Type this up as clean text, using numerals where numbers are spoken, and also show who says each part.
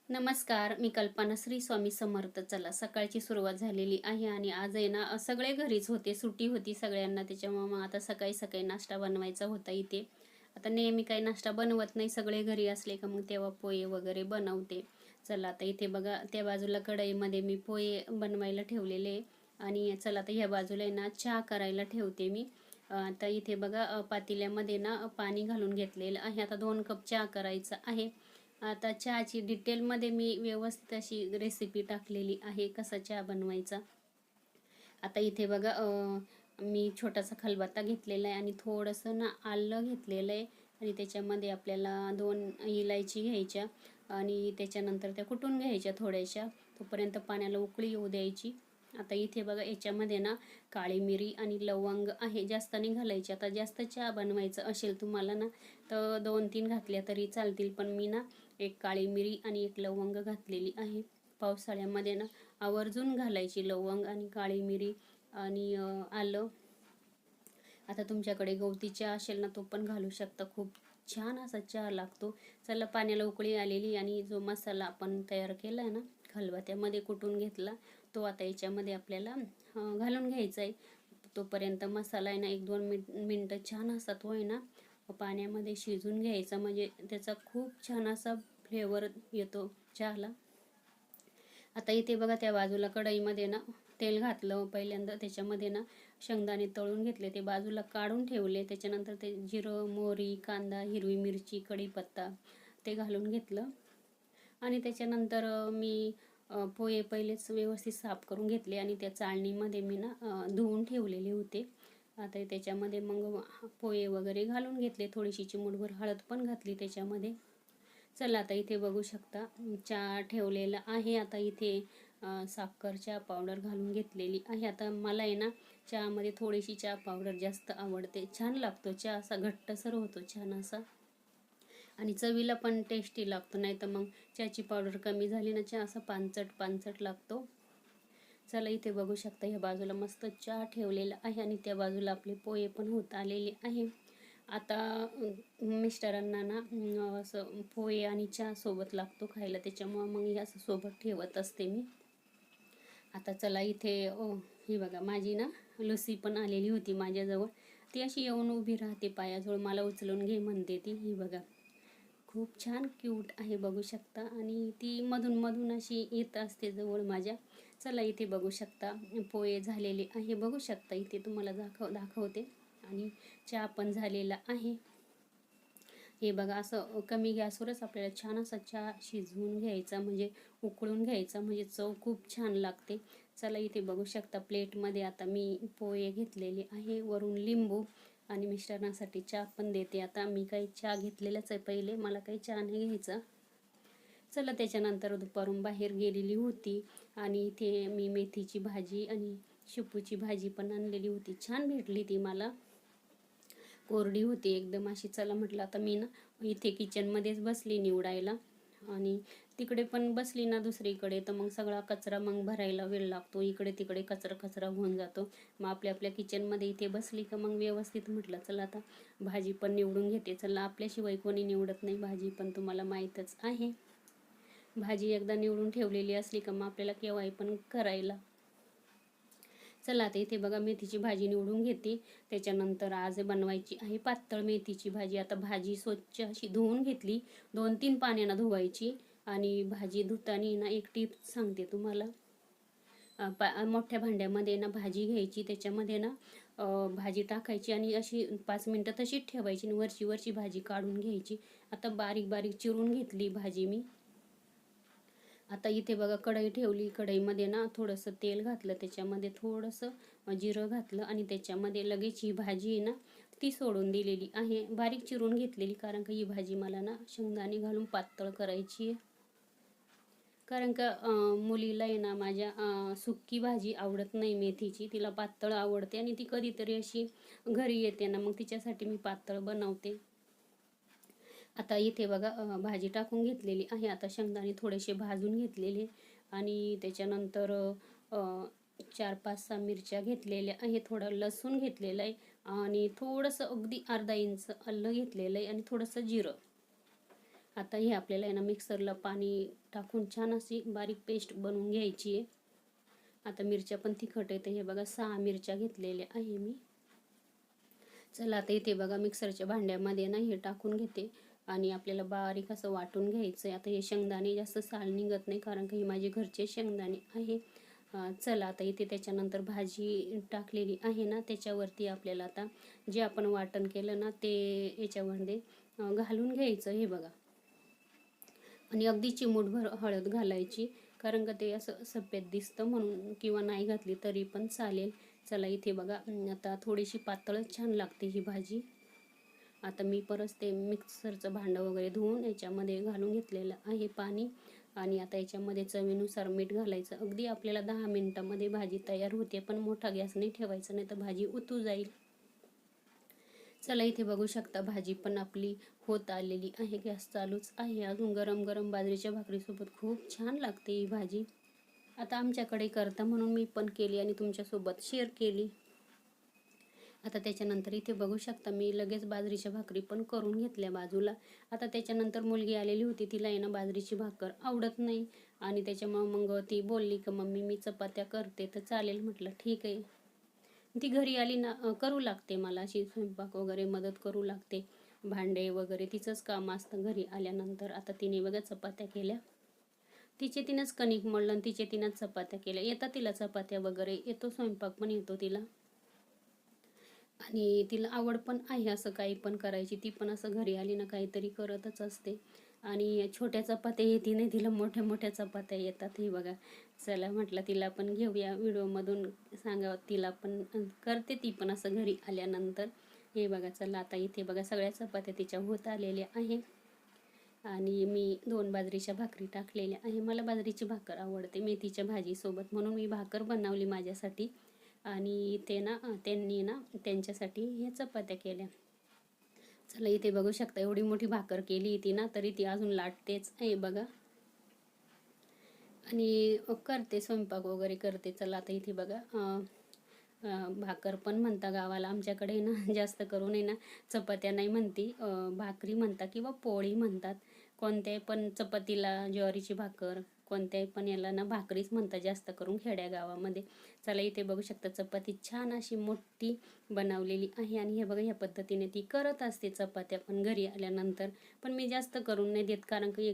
Speaker 1: नमस्कार, मी कल्पना. श्री स्वामी समर्थ. चला, सकाळची सुरुवात झालेली आहे आणि आज आहे ना सगळे घरीच होते, सुट्टी होती सगळ्यांना. त्याच्यामुळे मग आता सकाळी सकाळी नाश्ता बनवायचा होता इथे. आता नेहमी काही नाश्ता बनवत नाही, सगळे घरी असले का मग तेव्हा पोहे वगैरे बनवते. चला, आता इथे बघा त्या बाजूला कढईमध्ये मी पोहे बनवायला ठेवलेले आणि चला आता ह्या बाजूला आहे ना चहा करायला ठेवते मी. आता इथे बघा पातेल्यामध्ये ना पाणी घालून घेतलेलं आहे. आता 2 कप चहा करायचा आहे. आता चहाची डिटेलमध्ये मी व्यवस्थित अशी रेसिपी टाकलेली आहे, कसा चहा बनवायचा. आता इथे बघा मी छोटासा खलबत्ता घेतलेला आहे आणि थोडंसं ना आलं घेतलेलं आहे आणि त्याच्यामध्ये आपल्याला 2 इलायची घ्यायच्या आणि त्याच्यानंतर त्या कुटून घ्यायच्या थोड्याशा. तोपर्यंत पाण्याला उकळी येऊ द्यायची. आता इथे बघा याच्यामध्ये ना काळी मिरी आणि लवंग आहे, जास्त नाही घालायची. आता जास्त चहा बनवायचं असेल तुम्हाला ना तर 2-3 घातल्या तरी चालतील, पण मी ना एक काळी मिरी आणि एक लवंग घातलेली आहे. पावसाळ्यामध्ये ना आवर्जून घालायची लवंग आणि काळी मिरी आणि आलं. आता तुमच्याकडे गवती चहा असेल ना तो पण घालू शकता, खूप छान असा चहा लागतो. चला, पाण्याला उकळी आलेली आणि जो मसाला आपण तयार केला आहे ना खलबत्त्यामध्ये कुटून घेतला तो आता याच्यामध्ये आपल्याला घालून घ्यायचा आहे. तोपर्यंत मसाला आहे ना 1-2 मिनटं छान असा तो आहे ना पाण्यामध्ये शिजून घ्यायचा, म्हणजे त्याचा खूप छान असा फ्लेवर येतो चहाला. आता इथे बघा त्या बाजूला कढईमध्ये ना तेल घातलं पहिल्यांदा, त्याच्यामध्ये ना शेंगदाणे तळून घेतले, ते बाजूला काढून ठेवले. त्याच्यानंतर ते जिरं, मोहरी, कांदा, हिरवी मिरची, कढीपत्ता ते घालून घेतलं आणि त्याच्यानंतर मी पोहे पहिलेच व्यवस्थित साफ करून घेतले आणि त्या चाळणीमध्ये मी ना धुवून ठेवलेले होते. आता त्याच्यामध्ये मग पोहे वगैरे घालून घेतले, थोडीशी चिमूटभर हळद पण घातली त्याच्यामध्ये. चला, आता इथे बघू शकता चहा ठेवलेला आहे. आता इथे साखर चहा पावडर घालून घेतलेली आहे. आता मला आहे ना चहामध्ये थोडीशी चहा पावडर जास्त आवडते, छान लागतो चहा, असा घट्टसर होतो छान असा आणि चवीला पण टेस्टी लागतो. नाही तर मग चहाची पावडर कमी झाली ना चहा असा पानचट पानचट लागतो. चला, इथे बघू शकता ह्या बाजूला मस्त चहा ठेवलेला आहे आणि त्या बाजूला आपले पोहे पण होत आलेले आहे. आता मिस्टरांना ना असं पोहे आणि चहा सोबत लागतो खायला, त्याच्यामुळं मग हे असं सोबत ठेवत असते मी. आता चला इथे ही बघा माझी ना लुसी पण आलेली होती माझ्याजवळ. ती अशी येऊन उभी राहते पायाजवळ, मला उचलून घे म्हणते ती. ही बघा खूप छान क्यूट आहे, बघू शकता, आणि ती मधून मधून अशी येत असते जवळ माझ्या. चला, इथे बघू शकता पोहे झालेले आहे, बघू शकता इथे तुम्हाला दाखवते आणि चहा पण झालेला आहे. हे बघा असं कमी गॅसवरच आपल्याला छान असा चहा शिजवून घ्यायचा, म्हणजे उकळून घ्यायचा, म्हणजे चव खूप छान लागते. चला, इथे बघू शकता प्लेटमध्ये आता मी पोहे घेतलेले आहे, वरून लिंबू आणि मिस्टरांसाठी चहा पण देते. आता मी काही चहा घेतलेलाच आहे पहिले, मला काही चहा नाही घ्यायचा. चला, त्याच्यानंतर दुपारून बाहेर गेलेली होती आणि इथे मी मेथीची भाजी आणि शेपूची भाजी पण आणलेली होती, छान भेटली ती मला, कोरडी होती एकदम अशी. चला म्हटलं आता मी ना इथे किचनमध्येच बसली निवडायला आणि तिकडे पण बसली ना दुसरीकडे तर मग सगळा कचरा मग भरायला वेळ लागतो, इकडे तिकडे कचरा कचरा होऊन जातो. मग आपल्या आपल्या किचनमध्ये इथे बसली का मग व्यवस्थित म्हटलं चला आता भाजी पण निवडून घेते. चला, आपल्याशिवाय कोणी निवडत नाही भाजी, पण तुम्हाला माहीतच आहे. भाजी एकदा निवडून ठेवलेली असली का मग आपल्याला केव्हाही पण करायला. चला, आता इथे बघा मेथीची भाजी निवडून घेते. त्याच्यानंतर आज बनवायची आहे पातळ मेथीची भाजी. आता भाजी स्वच्छ अशी धुवून घेतली, 2-3 पाण्यानं धुवायची. आणि भाजी धुताना ना एक टीप सांगते तुम्हाला. मोठ्या भांड्यामध्ये ना भाजी घ्यायची, त्याच्यामध्ये ना भाजी टाकायची आणि अशी 5 मिनटं तशीच ठेवायची आणि वरची वरची भाजी काढून घ्यायची. आता बारीक बारीक चिरून घेतली भाजी मी. आता इथे बघा कढई ठेवली, कढईमध्ये ना थोडंसं तेल घातलं, त्याच्यामध्ये थोडंसं जिरं घातलं आणि त्याच्यामध्ये लगेच ही भाजी आहे ना ती सोडून दिलेली आहे, बारीक चिरून घेतलेली, कारण का ही भाजी मला ना शेंगदाणे घालून पातळ करायची आहे. कारण का मुलीला आहे ना माझ्या सुक्की भाजी आवडत नाही मेथीची, तिला पातळ आवडते आणि ती कधीतरी अशी घरी येते ना मग तिच्यासाठी मी पातळ बनवते. आता इथे बघा भाजी टाकून घेतलेली आहे. आता शेंगदाणे थोडेसे भाजून घेतलेले आणि त्याच्यानंतर 4-5-6 मिरच्या घेतलेल्या आहे, थोडं लसूण घेतलेलं आहे आणि थोडंसं अगदी अर्धा इंच आलं घेतलेलं आहे आणि थोडंसं जिरं आता हे आपल्याला आहे ना मिक्सरला पाणी टाकून छान अशी बारीक पेस्ट बनवून घ्यायची आहे. आता मिरच्या पण तिखट आहे, तर हे बघा 6 मिरच्या घेतलेल्या आहे मी. चला आता इथे बघा मिक्सरच्या भांड्यामध्ये ना हे टाकून घेते आणि आपल्याला बारीक असं वाटून घ्यायचं आहे. आता हे शेंगदाणे जास्त साल निघत नाही, कारण की हे माझे घरचे शेंगदाणे आहे. चला आता इथे त्याच्यानंतर भाजी टाकलेली आहे ना, त्याच्यावरती आपल्याला आता जे आपण वाटण केलं ना ते याच्यामध्ये घालून घ्यायचं. हे बघा, आणि अगदी चिमूटभर हळद घालायची, कारण का ते असं सफेद दिसतं म्हणून, किंवा नाही घातली तरी पण चालेल. चला इथे बघा आता थोडीशी पातळच छान लागते ही भाजी. आता मी परत ते मिक्सरचं भांडं वगैरे धुवून याच्यामध्ये घालून घेतलेलं आहे पाणी, आणि आता याच्यामध्ये चवीनुसार मीठ घालायचं. अगदी आपल्याला 10 मिनिटामध्ये भाजी तयार होते, पण मोठा गॅस नाही ठेवायचा, नाही तर भाजी उतू जाईल. चला इथे बघू शकता भाजी पण आपली होत आलेली आहे. गॅस चालूच आहे अजून. गरम गरम बाजरीच्या भाकरीसोबत खूप छान लागते ही भाजी. आता आमच्याकडे करता म्हणून मी पण केली आणि तुमच्यासोबत शेअर केली. आता त्याच्यानंतर इथे बघू शकता मी लगेच बाजरीच्या भाकरी पण करून घेतल्या बाजूला. आता त्याच्यानंतर मुलगी आलेली होती, तिला आहे ना बाजरीची भाकर आवडत नाही, आणि त्याच्यामुळं मग ती बोलली की मम्मी मी चपात्या करते, तर चालेल म्हटलं ठीक आहे. ती घरी आली ना करू लागते मला, अशी स्वयंपाक वगैरे मदत करू लागते, भांडे वगैरे तिचंच काम असतं घरी आल्यानंतर. आता तिने बघा चपात्या केल्या, तिचे तिनंच कणिक मळलं आणि तिचे तिनंच चपात्या केल्या. येतात तिला चपात्या वगैरे, येतो स्वयंपाक पण येतो तिला, आणि तिला आवड पण आहे असं काही पण करायची. ती पण असं घरी आली ना काहीतरी करतच असते. आणि छोट्या चपात्या येते नाही तिला, मोठ्या मोठ्या चपात्या येतात. हे बघा, चला म्हटलं तिला पण घेऊया व्हिडिओमधून, सांगावं तिला पण, करते ती पण असं घरी आल्यानंतर. हे बघा, चला आता इथे बघा सगळ्या चपात्या तिच्या होत आलेल्या आहे, आणि मी 2 बाजरीच्या भाकरी टाकलेल्या आहे. मला बाजरीची भाकर आवडते मेथीच्या भाजीसोबत, म्हणून मी भाकर बनवली माझ्यासाठी, आणि ते ना त्यांनी ना त्यांच्यासाठी ह्या चपात्या केल्या. चला इथे बघू शकता एवढी मोठी भाकर केली ती ना, तरी ती अजून लाटतेच आहे बघा, आणि करते स्वयंपाक वगैरे करते. चला आता इथे बघा भाकर पण म्हणता गावाला, आमच्याकडे ना जास्त करून आहे ना चपात्या नाही म्हणती, भाकरी म्हणतात किंवा पोळी म्हणतात. कोणत्याही पण चपातीला ज्वारीची भाकर, कोणत्याही पण याला ना भाकरीच म्हणतात जास्त करून खेड्यागावामध्ये. चला इथे बघू शकता चपाती छान अशी मोठी बनवलेली आहे, आणि हे बघा ह्या पद्धतीने ती करत असते चपात्या पण घरी आल्यानंतर. पण मी जास्त करून नाही देत, कारण की